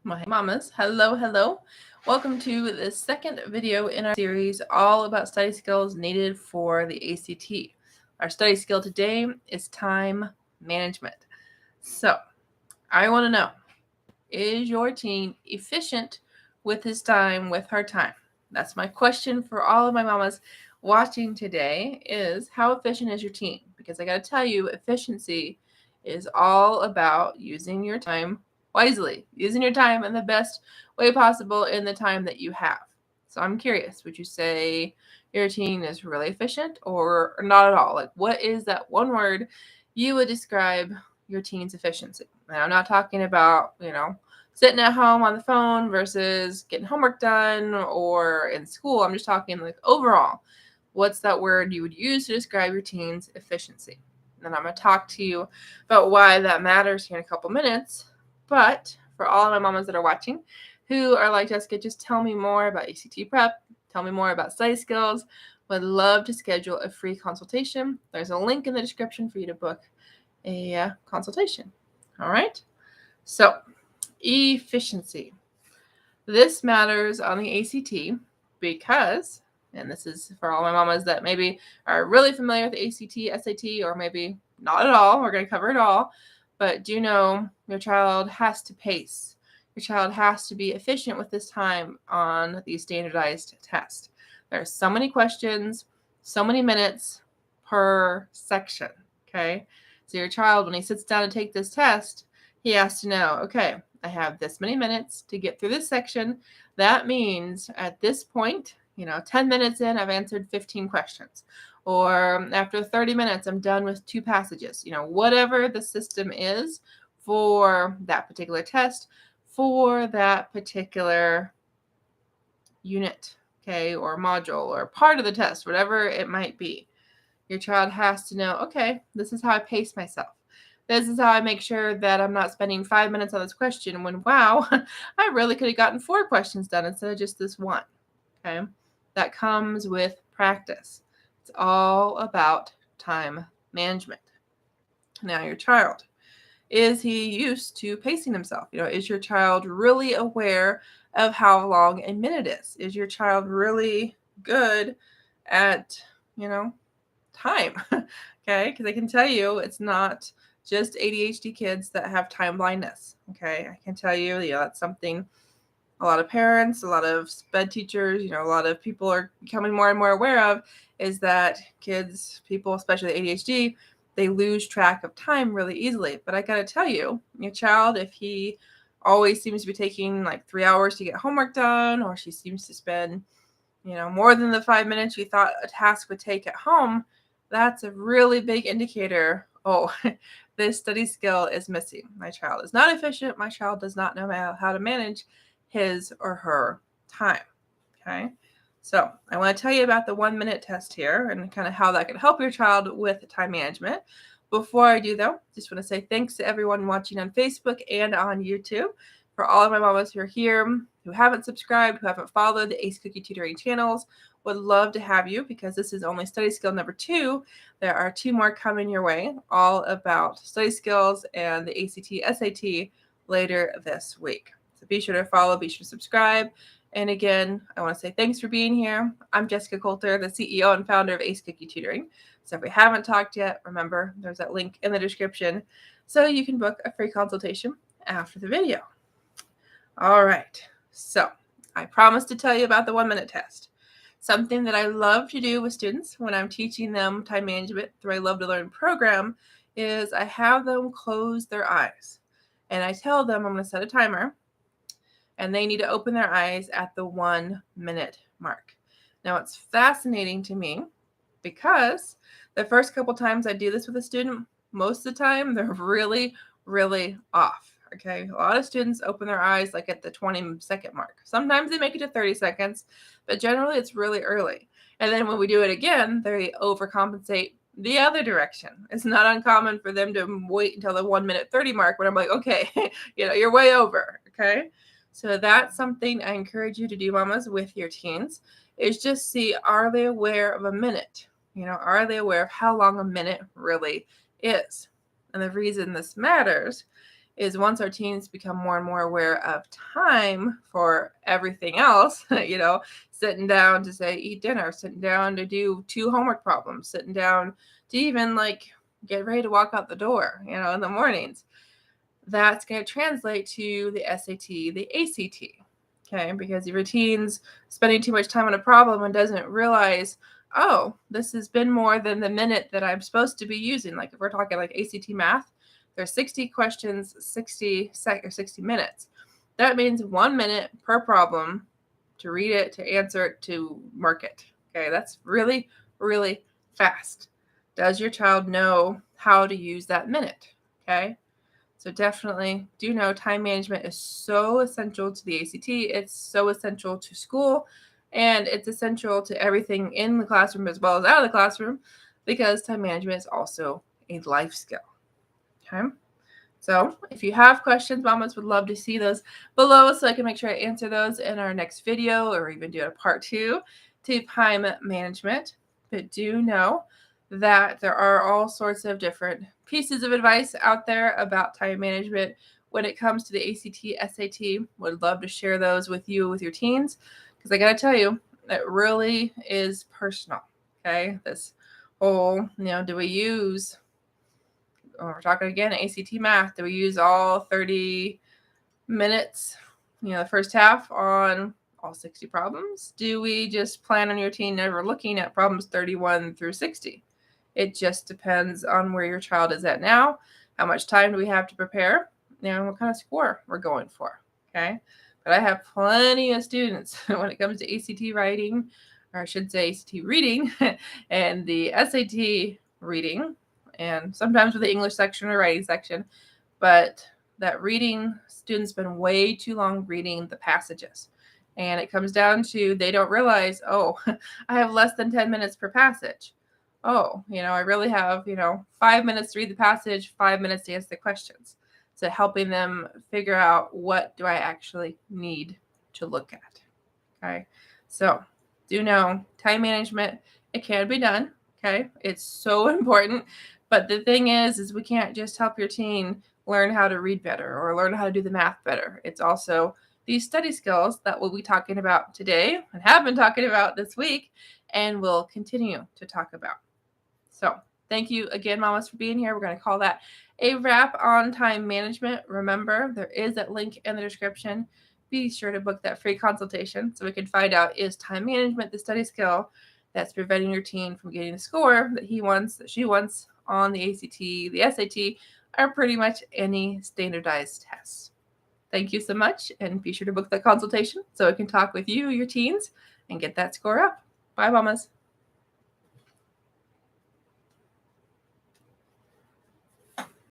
My mamas, hello. Welcome to the second video in our series all about study skills needed for the ACT. Our study skill today is time management. So, I want to know, is your teen efficient with his time, with her time? That's my question for all of my mamas watching today is how efficient is your teen? Because I got to tell you, efficiency is all about using your time wisely, using your time in the best way possible in the time that you have. So I'm curious, would you say your teen is really efficient or not at all? Like, what is that one word you would describe your teen's efficiency? And I'm not talking about, sitting at home on the phone versus getting homework done or in school. I'm just talking like overall. What's that word you would use to describe your teen's efficiency? And I'm going to talk to you about why that matters here in a couple minutes. But for all of my mamas that are watching who are like, Jessica, just tell me more about ACT prep, tell me more about study skills, would love to schedule a free consultation. There's a link in the description for you to book a consultation. All right. So, efficiency. This matters on the ACT because, and this is for all my mamas that maybe are really familiar with the ACT, SAT, or maybe not at all. We're going to cover it all. But do know your child has to pace. Your child has to be efficient with this time on the standardized test. There are so many questions, so many minutes per section. Okay. So your child, when he sits down to take this test, he has to know, okay, I have this many minutes to get through this section. That means at this point, 10 minutes in, I've answered 15 questions. Or after 30 minutes, I'm done with 2 passages. Whatever the system is for that particular test, for that particular unit, okay, or module, or part of the test, whatever it might be. Your child has to know, okay, this is how I pace myself. This is how I make sure that I'm not spending 5 minutes on this question when, wow, I really could have gotten 4 questions done instead of just this one. Okay. That comes with practice. It's all about time management. Now, your child, is he used to pacing himself? Is your child really aware of how long a minute is? Is your child really good at, time? Okay. Because I can tell you it's not just ADHD kids that have time blindness. Okay. I can tell you, that's something a lot of parents, a lot of sped teachers, a lot of people are becoming more and more aware of is that kids, people, especially ADHD, they lose track of time really easily. But I got to tell you, your child, if he always seems to be taking like 3 hours to get homework done, or she seems to spend, more than the 5 minutes you thought a task would take at home, that's a really big indicator. Oh, this study skill is missing. My child is not efficient. My child does not know how to manage his or her time. Okay. So I want to tell you about the 1-minute test here and kind of how that can help your child with time management. Before I do, though, just want to say thanks to everyone watching on Facebook and on YouTube. For all of my mamas who are here, who haven't subscribed, who haven't followed the Ace Cookie Tutoring channels, would love to have you because this is only study skill number 2. There are 2 more coming your way, all about study skills and the ACT, SAT later this week. So be sure to follow, be sure to subscribe. And again, I want to say thanks for being here. I'm Jessyka Coulter, the CEO and founder of Ace Cookie Tutoring. So if we haven't talked yet, remember there's that link in the description so you can book a free consultation after the video. All right. So I promised to tell you about the 1-minute test. Something that I love to do with students when I'm teaching them time management through a Love to Learn program is I have them close their eyes. And I tell them I'm going to set a timer and they need to open their eyes at the 1-minute mark. Now, it's fascinating to me because the first couple times I do this with a student, most of the time they're really, really off. Okay. A lot of students open their eyes like at the 20-second mark. Sometimes they make it to 30 seconds, but generally it's really early. And then when we do it again, they overcompensate the other direction. It's not uncommon for them to wait until the 1-minute 30 mark when I'm like, okay, you're way over. Okay. So that's something I encourage you to do, mamas, with your teens, is just see, are they aware of a minute? Are they aware of how long a minute really is? And the reason this matters is once our teens become more and more aware of time for everything else, sitting down to say eat dinner, sitting down to do 2 homework problems, sitting down to even get ready to walk out the door, in the mornings, that's going to translate to the SAT, the ACT. Okay, because your routine's spending too much time on a problem and doesn't realize, oh, this has been more than the minute that I'm supposed to be using. Like if we're talking like ACT math, there's 60 questions, 60 minutes. That means 1 minute per problem to read it, to answer it, to mark it. Okay, that's really, really fast. Does your child know how to use that minute? Okay. So definitely do know time management is so essential to the ACT. It's so essential to school, and it's essential to everything in the classroom as well as out of the classroom, because time management is also a life skill. Okay. So if you have questions, mamas would love to see those below so I can make sure I answer those in our next video, or even do a part 2 to time management. But do know that there are all sorts of different pieces of advice out there about time management when it comes to the ACT, SAT. Would love to share those with you, with your teens, because I got to tell you, it really is personal. Okay. This whole, do we use, we're talking again, ACT math, do we use all 30 minutes, the first half on all 60 problems? Do we just plan on your teen never looking at problems 31 through 60? It just depends on where your child is at now, how much time do we have to prepare, what kind of score we're going for, okay? But I have plenty of students when it comes to ACT writing, or I should say ACT reading, and the SAT reading, and sometimes with the English section or writing section, but that reading, students spend way too long reading the passages. And it comes down to they don't realize, oh, I have less than 10 minutes per passage. Oh, I really have, 5 minutes to read the passage, 5 minutes to answer the questions. So helping them figure out, what do I actually need to look at? Okay. So do know time management, it can be done. Okay. It's so important. But the thing is we can't just help your teen learn how to read better or learn how to do the math better. It's also these study skills that we'll be talking about today and have been talking about this week and will continue to talk about. So thank you again, mamas, for being here. We're going to call that a wrap on time management. Remember, there is that link in the description. Be sure to book that free consultation so we can find out, is time management the study skill that's preventing your teen from getting the score that he wants, that she wants on the ACT, the SAT, or pretty much any standardized test. Thank you so much, and be sure to book that consultation so I can talk with you, your teens, and get that score up. Bye, mamas.